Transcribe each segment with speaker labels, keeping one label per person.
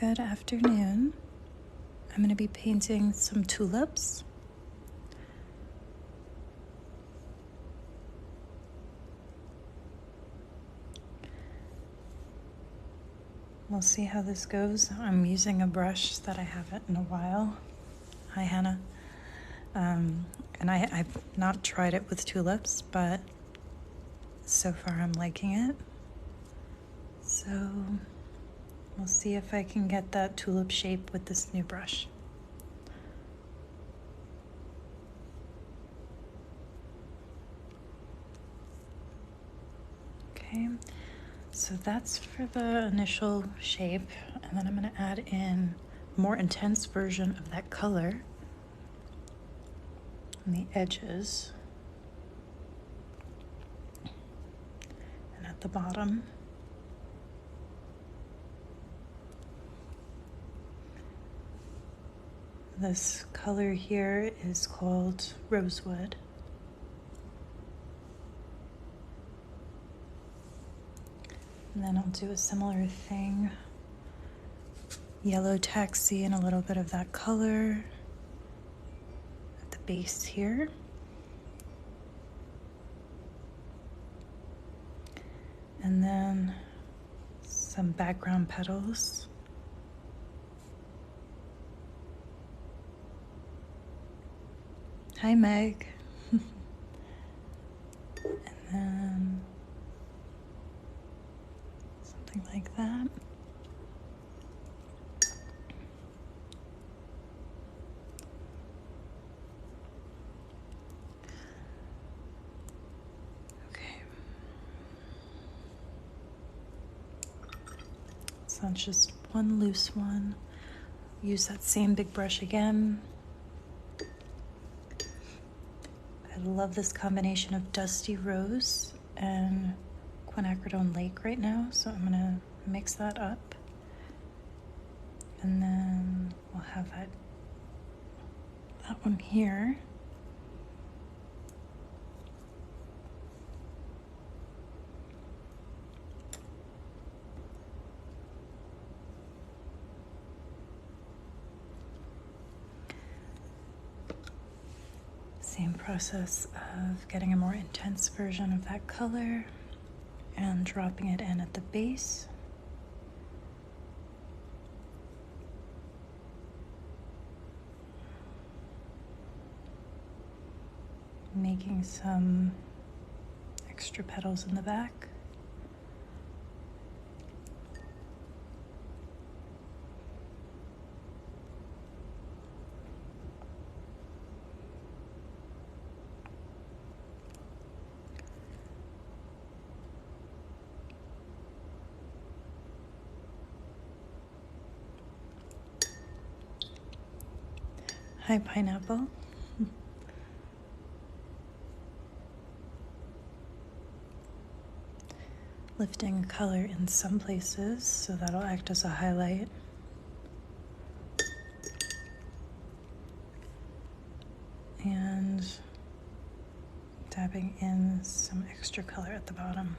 Speaker 1: Good afternoon. I'm going to be painting some tulips. We'll see how this goes. I'm using a brush that I haven't in a while. Hi, Hannah. And I've not tried it with tulips, but so far I'm liking it. So we'll see if I can get that tulip shape with this new brush. Okay, so that's for the initial shape, and then I'm going to add in a more intense version of that color on the edges and at the bottom. This color here is called rosewood. And then I'll do a similar thing. Yellow taxi and a little bit of that color at the base here. And then some background petals. Hi, Meg. And then something like that. Okay. So that's just one loose one. Use that same big brush again. I love this combination of Dusty Rose and Quinacridone Lake right now, so I'm gonna mix that up. And then we'll have that one here. Same process of getting a more intense version of that color and dropping it in at the base. Making some extra petals in the back. Hi, pineapple. Lifting color in some places, so that'll act as a highlight. And dabbing in some extra color at the bottom.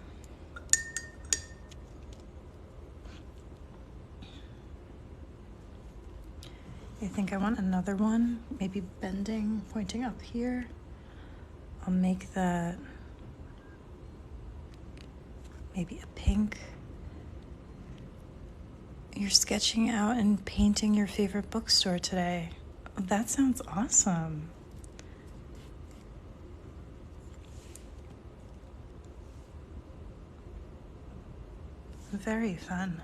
Speaker 1: I think I want another one, maybe bending, pointing up here. I'll make that maybe a pink. You're sketching out and painting your favorite bookstore today. That sounds awesome. Very fun.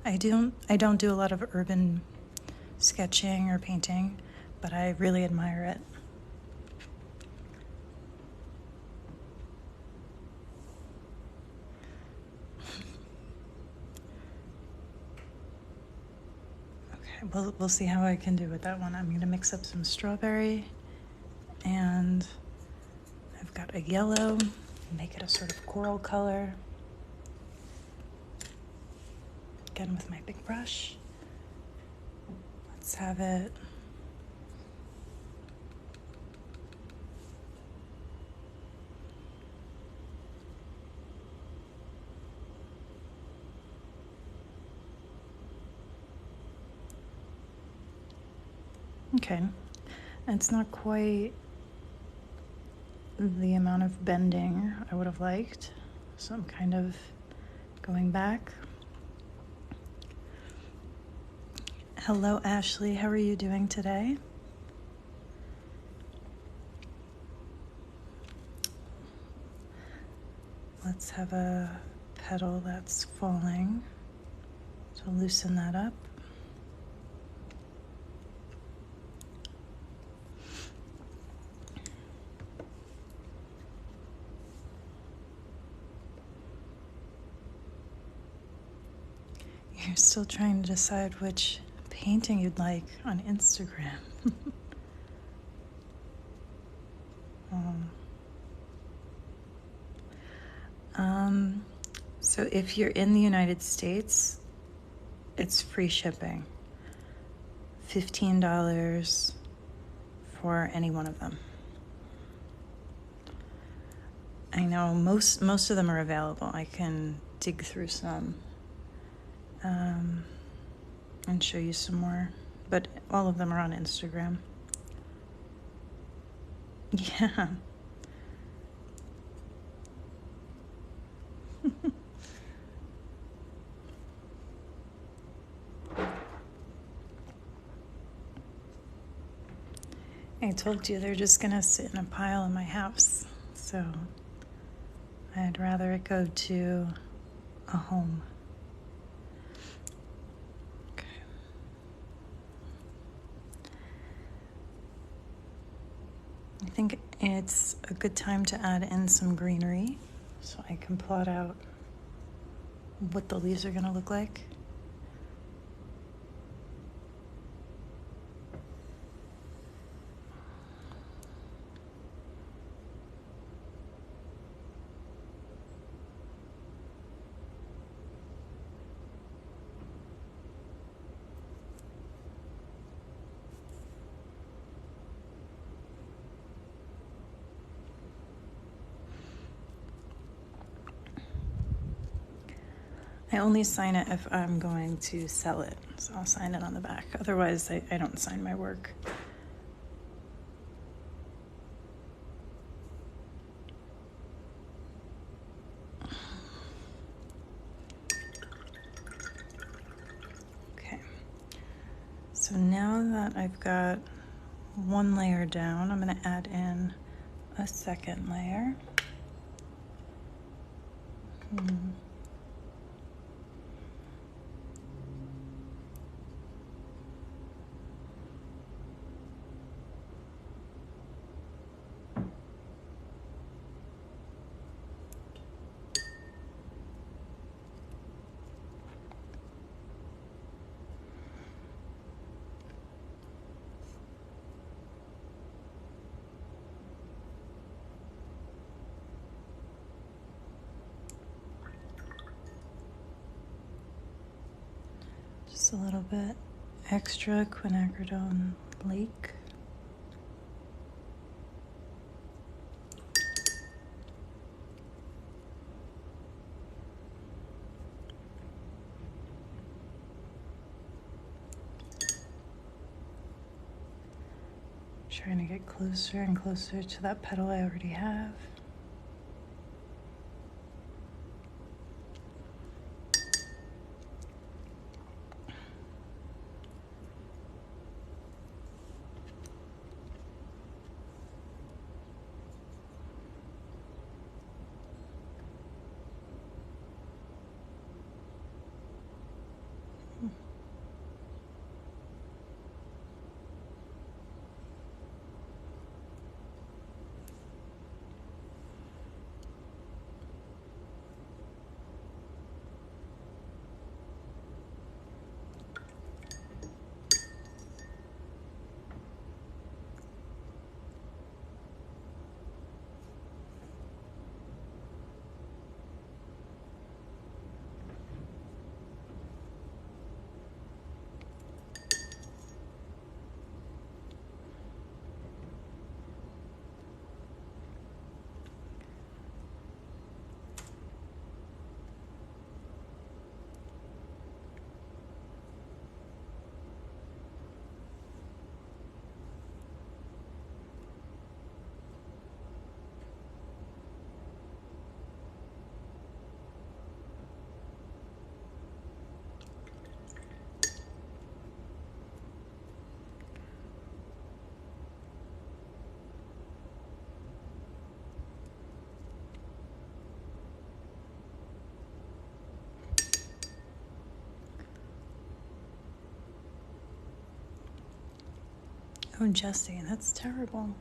Speaker 1: I don't do a lot of urban sketching or painting, but I really admire it. Okay, we'll see how I can do with that one. I'm gonna mix up some strawberry, and I've got a yellow, make it a sort of coral color. Again with my big brush. Let's have it. Okay. It's not quite the amount of bending I would have liked, so I'm kind of going back. Hello, Ashley. How are you doing today? Let's have a petal that's falling, so loosen that up. You're still trying to decide which painting you'd like on Instagram. So if you're in the United States, it's free shipping. $15 for any one of them. I know most of them are available. I can dig through some and show you some more, but all of them are on Instagram. Yeah. I told you they're just gonna sit in a pile in my house, so I'd rather it go to a home. Okay. I think it's a good time to add in some greenery so I can plot out what the leaves are gonna look like. I only sign it if I'm going to sell it, so I'll sign it on the back. Otherwise, I don't sign my work. Okay, so now that I've got one layer down, I'm going to add in a second layer. Just a little bit extra quinacridone lake. Trying to get closer and closer to that petal I already have. Oh, Jesse, that's terrible.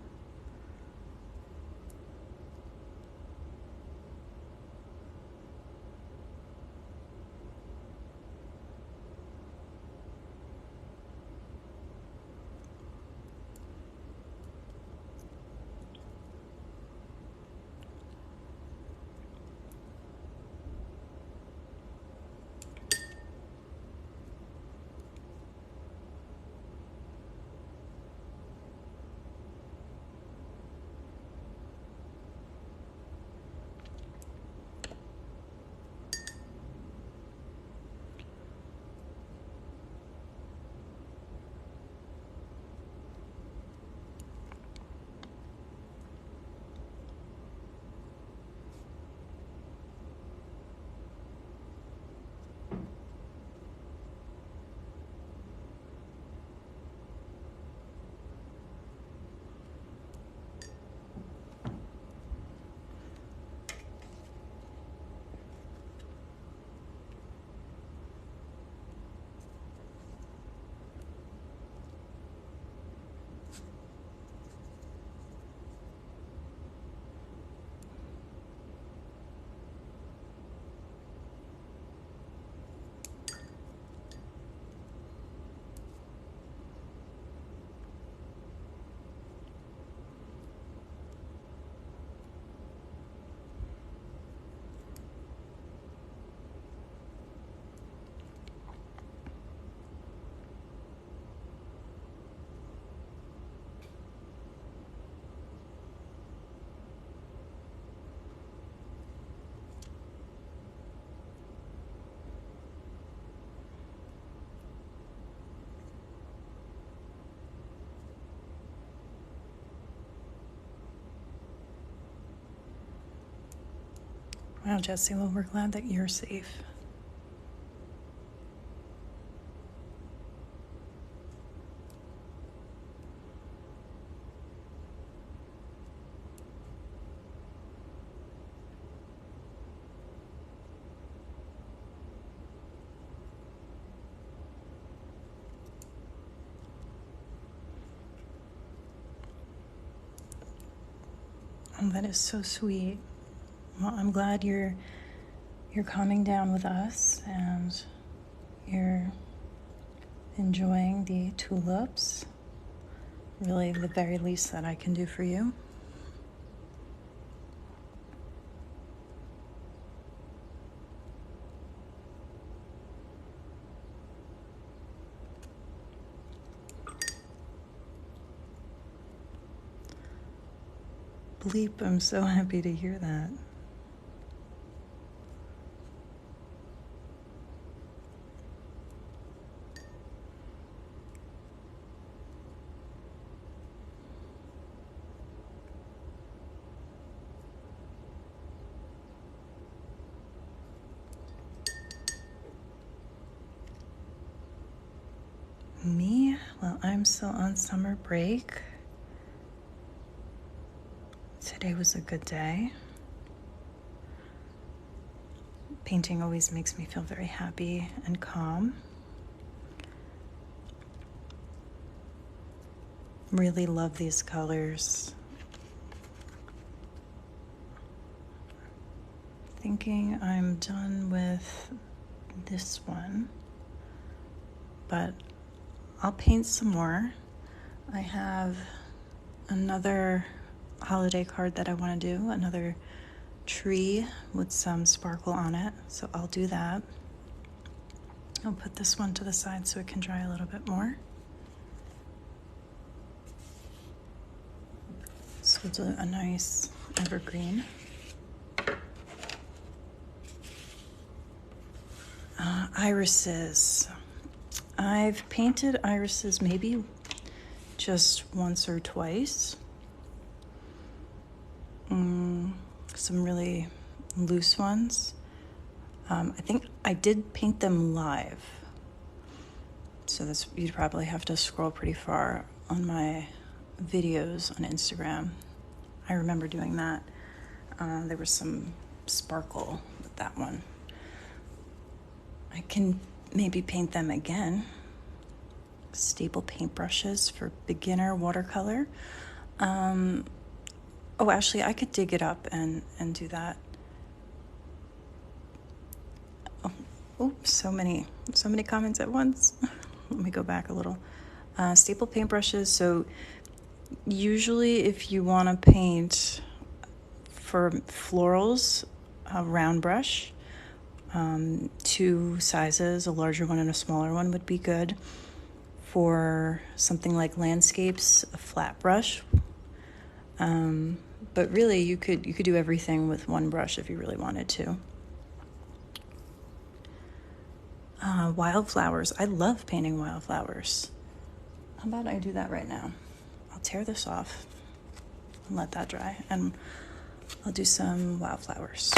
Speaker 1: Wow, Jesse, well, we're glad that you're safe. Oh, that is so sweet. Well, I'm glad you're calming down with us and you're enjoying the tulips. Really, the very least that I can do for you. Bleep, I'm so happy to hear that. Me? Well, I'm still on summer break. Today was a good day. Painting always makes me feel very happy and calm. Really love these colors. Thinking I'm done with this one, but I'll paint some more. I have another holiday card that I want to do, another tree with some sparkle on it, so I'll do that. I'll put this one to the side so it can dry a little bit more. So we'll do a nice evergreen. Irises. I've painted irises maybe just once or twice. Some really loose ones. I think I did paint them live. So this, you'd probably have to scroll pretty far on my videos on Instagram. I remember doing that. There was some sparkle with that one. I can maybe paint them again. staple paintbrushes for beginner watercolor. Oh, actually, I could dig it up and do that. Oh, so many comments at once. Let me go back a little. Staple paintbrushes. So usually if you want to paint for florals, a round brush, two sizes, a larger one and a smaller one would be good. For something like landscapes, a flat brush. But really, you could do everything with one brush if you really wanted to. Wildflowers. I love painting wildflowers. How about I do that right now? I'll tear this off and let that dry, and I'll do some wildflowers.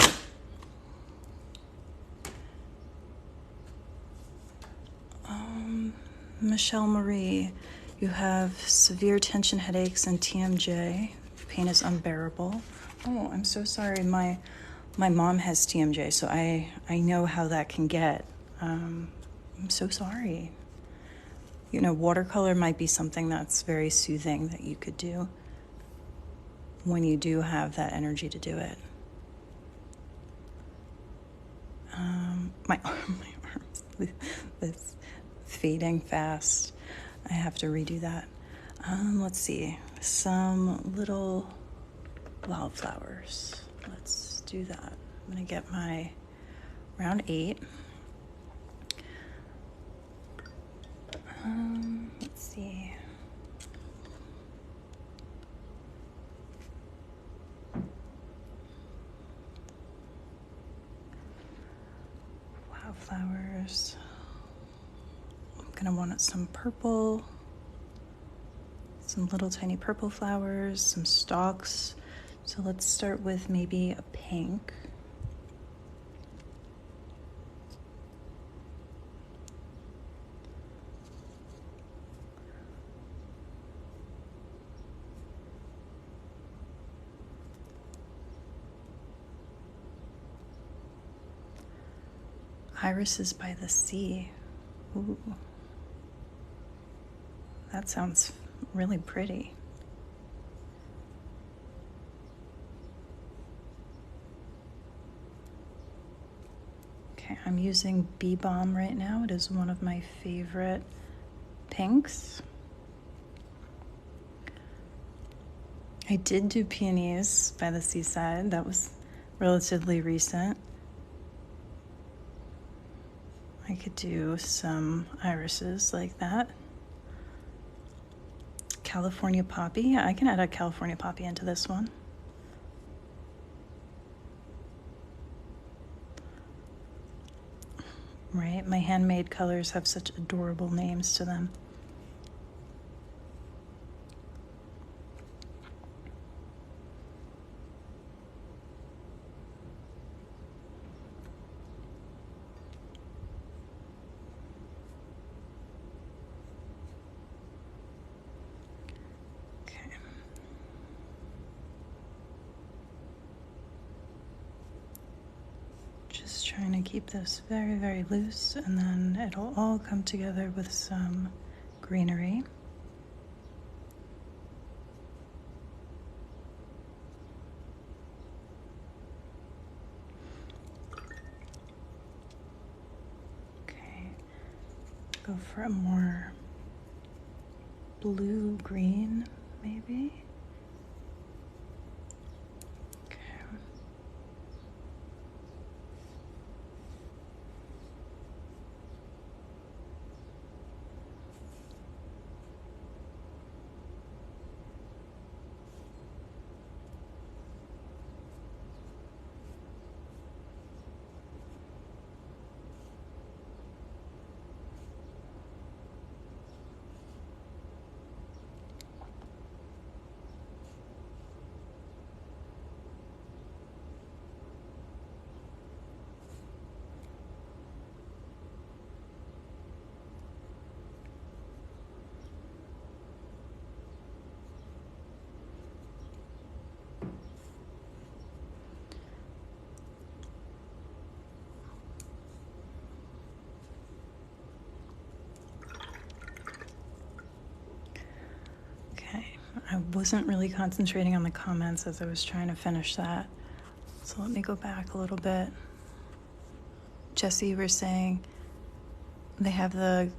Speaker 1: Michelle Marie, you have severe tension headaches and TMJ. Pain is unbearable. Oh, I'm so sorry. My mom has TMJ, so I know how that can get. I'm so sorry. You know, watercolor might be something that's very soothing that you could do when you do have that energy to do it. My arms, this fading fast. I have to redo that. Let's see, some little wildflowers. Let's do that. I'm gonna get my round 8. Let's see. Wildflowers. I'm gonna want some purple, some little tiny purple flowers, some stalks. So let's start with maybe a pink. Irises by the sea. Ooh. That sounds really pretty. Okay, I'm using Bee Balm right now. It is one of my favorite pinks. I did do peonies by the seaside. That was relatively recent. I could do some irises like that. California poppy. I can add a California poppy into this one. Right? My handmade colors have such adorable names to them. Just trying to keep this very, very loose, and then it'll all come together with some greenery. Okay, go for a more blue-green, maybe. wasn't really concentrating on the comments as I was trying to finish that. So let me go back a little bit. Jesse, you were saying they have the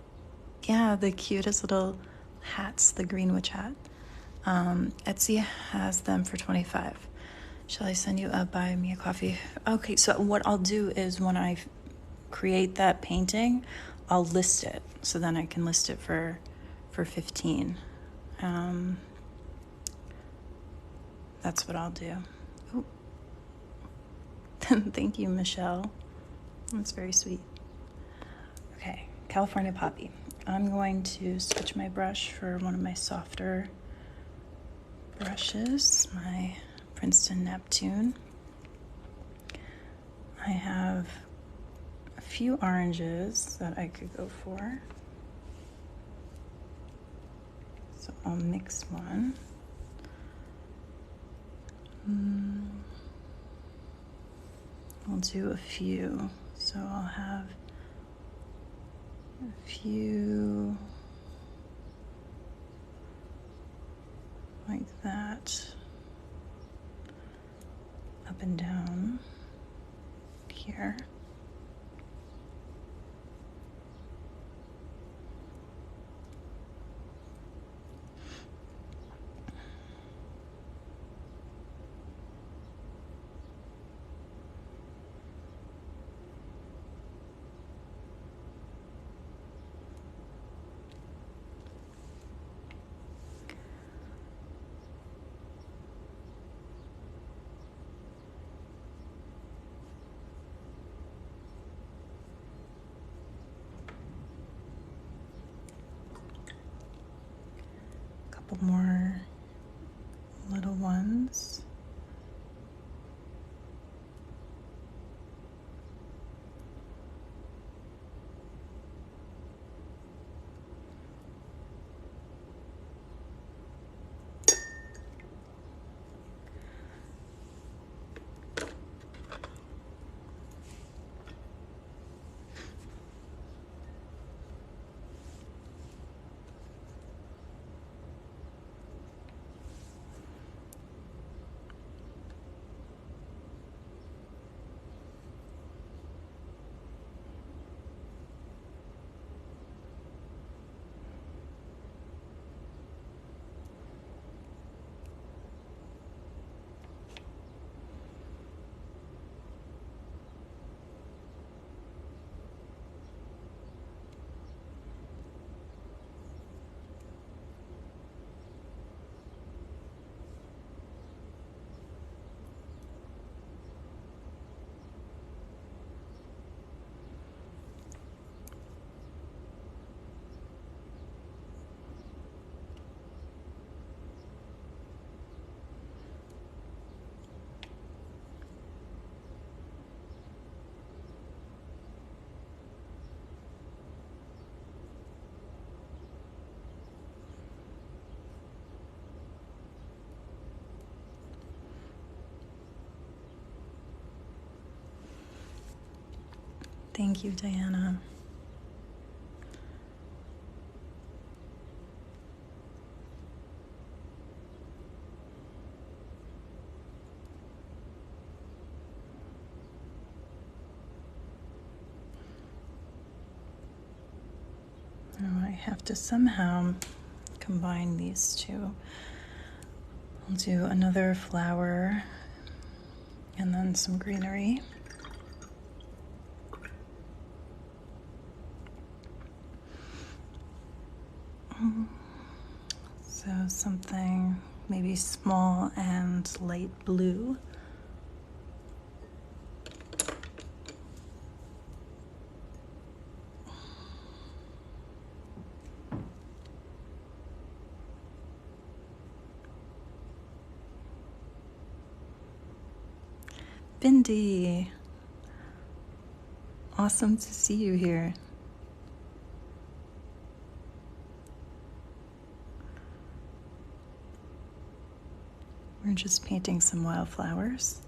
Speaker 1: cutest little hats, the Greenwich hat. Etsy has them for $25. Shall I send you a buy me a coffee? Okay, so what I'll do is when I create that painting, I'll list it. So then I can list it for $15. That's what I'll do. Oh. Thank you, Michelle. That's very sweet. Okay, California Poppy. I'm going to switch my brush for one of my softer brushes, my Princeton Neptune. I have a few oranges that I could go for. So I'll mix one. I'll do a few. So I'll have a few like that, up and down here. Couple more little ones. Thank you, Diana. Now I have to somehow combine these two. I'll do another flower and then some greenery. So something maybe small and light blue. Bindi, awesome to see you here. We're just painting some wildflowers.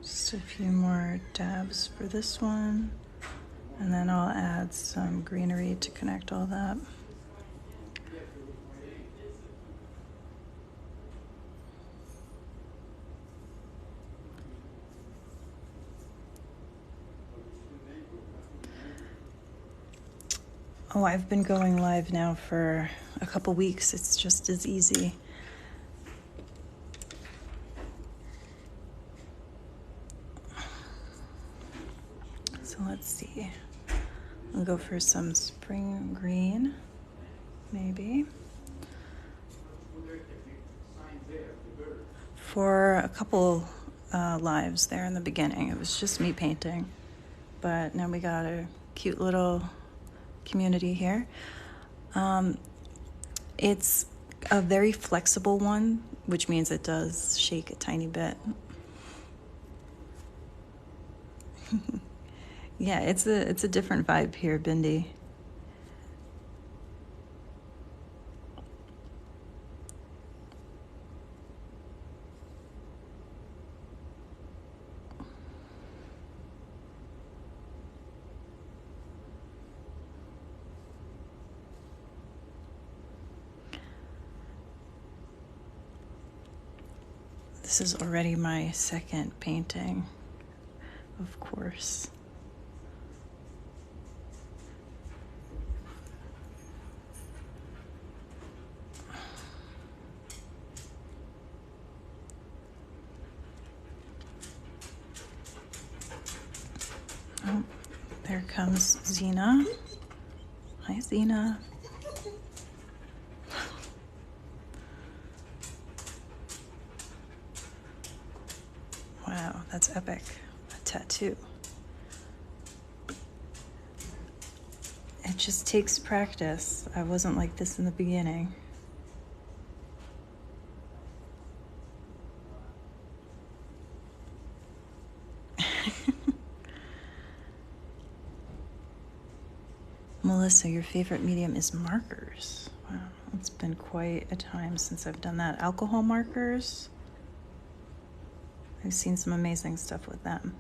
Speaker 1: Just a few more dabs for this one, and then I'll add some greenery to connect all that. Oh, I've been going live now for a couple weeks. It's just as easy. So let's see. I'll go for some spring green, maybe. For a couple lives there in the beginning, it was just me painting. But now we got a cute little community here. It's a very flexible one, which means it does shake a tiny bit. Yeah, it's a different vibe here, Bindi. This is already my second painting, of course. Oh, there comes Zena. Hi, Zena. Wow, that's epic. A tattoo. It just takes practice. I wasn't like this in the beginning. Melissa, your favorite medium is markers. Wow, it's been quite a time since I've done that. Alcohol markers. I've seen some amazing stuff with them.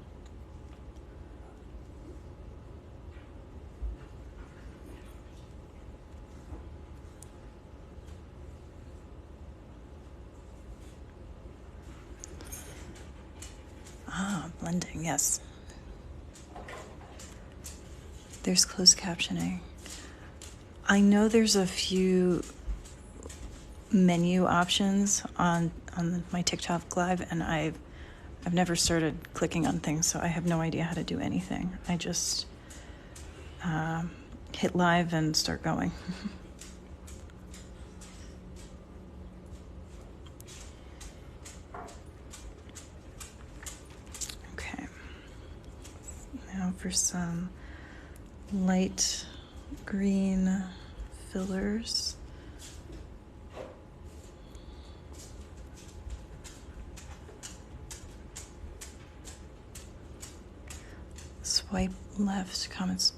Speaker 1: Ah, blending, yes. There's closed captioning. I know there's a few menu options on my TikTok live, and I've never started clicking on things, so I have no idea how to do anything. I just hit live and start going. Okay. Now for some light green fillers. Swipe left, comments.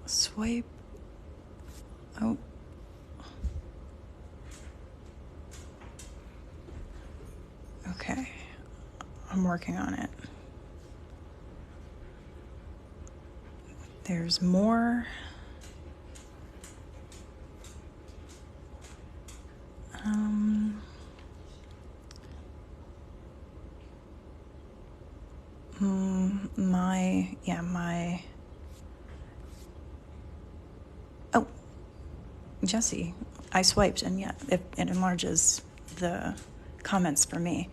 Speaker 1: Swipe. Oh. Okay. I'm working on it. There's more. My. Oh, Jesse, I swiped, and yeah, it enlarges the comments for me.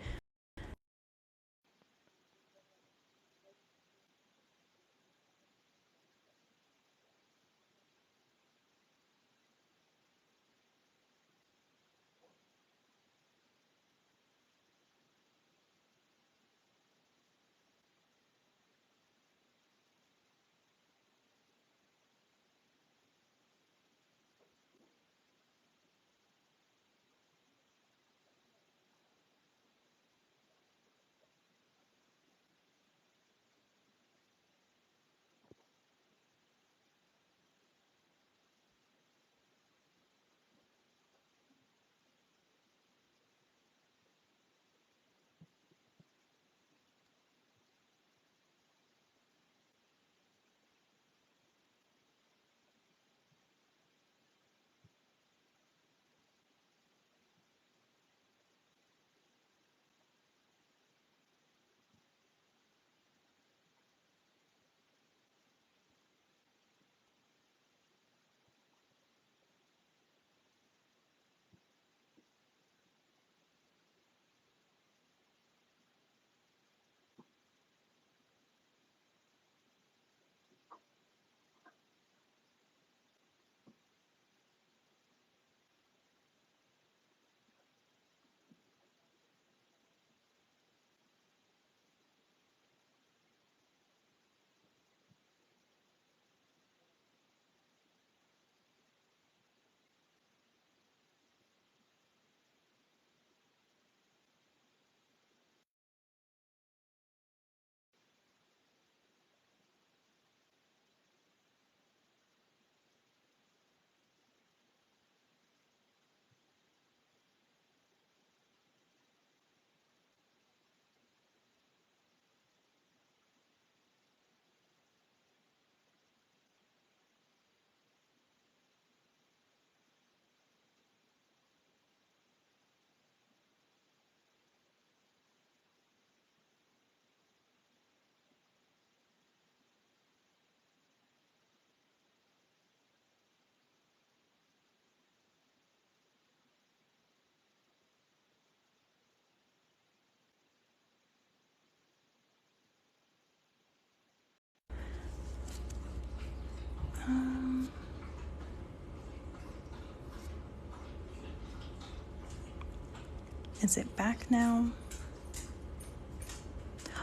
Speaker 1: Is it back now?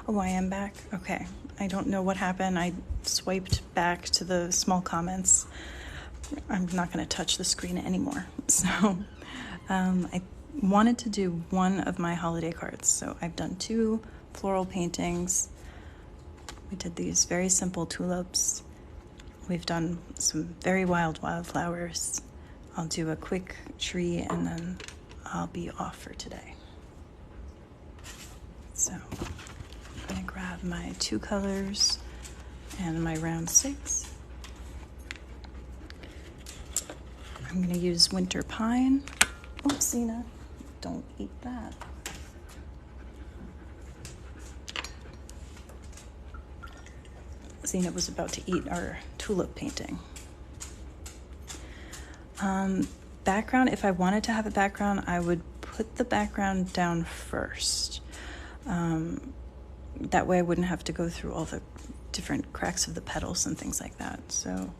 Speaker 1: Oh, I am back? Okay. I don't know what happened. I swiped back to the small comments. I'm not going to touch the screen anymore. So I wanted to do one of my holiday cards. So I've done 2 floral paintings. We did these very simple tulips. We've done some very wild wildflowers. I'll do a quick tree and then I'll be off for today. So I'm going to grab my 2 colors and my round 6. I'm going to use winter pine. Oops, Zena, don't eat that. Zena was about to eat our tulip painting. Background, if I wanted to have a background, I would put the background down first. That way I wouldn't have to go through all the different cracks of the petals and things like that. So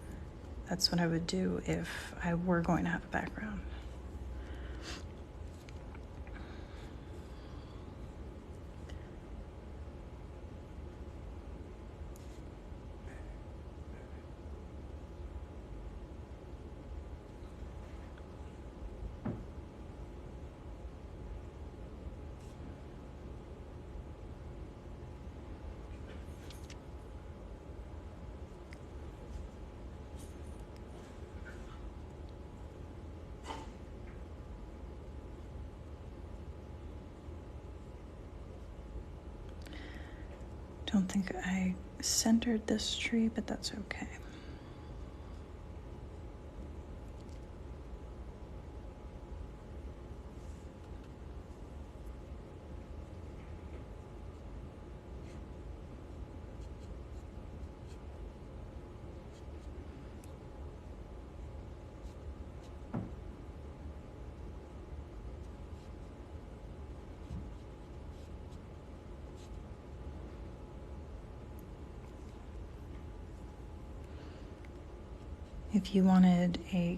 Speaker 1: that's what I would do if I were going to have a background. Don't think I centered this tree, but that's okay. If you wanted a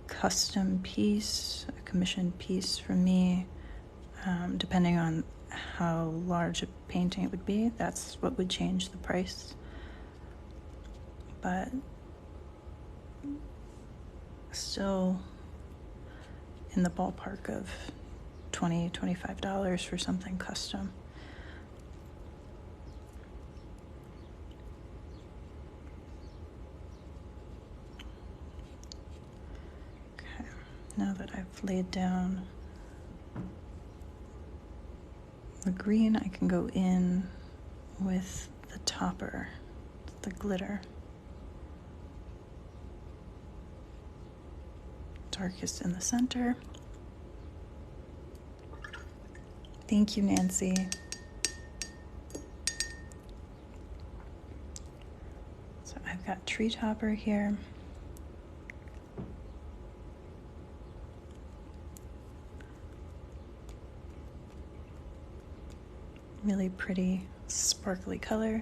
Speaker 1: custom piece, a commissioned piece from me, depending on how large a painting it would be, that's what would change the price. But still in the ballpark of $20, $25 for something custom. Now that I've laid down the green, I can go in with the topper, the glitter. Darkest in the center. Thank you, Nancy. So I've got tree topper here. Really pretty sparkly color.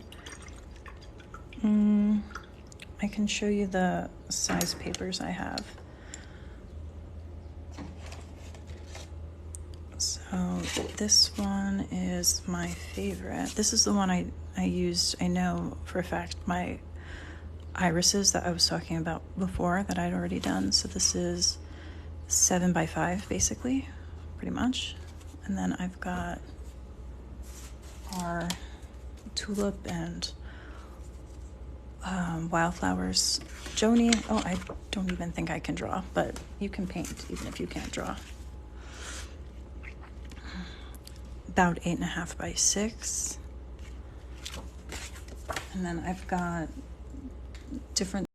Speaker 1: I can show you the size papers I have. So this one is my favorite. This is the one I used, I know for a fact, my irises that I was talking about before that I'd already done. So this is 7x5 basically, pretty much. And then I've got our tulip and wildflowers. Joni, oh, I don't even think I can draw, but you can paint even if you can't draw. About 8.5x6. And then I've got different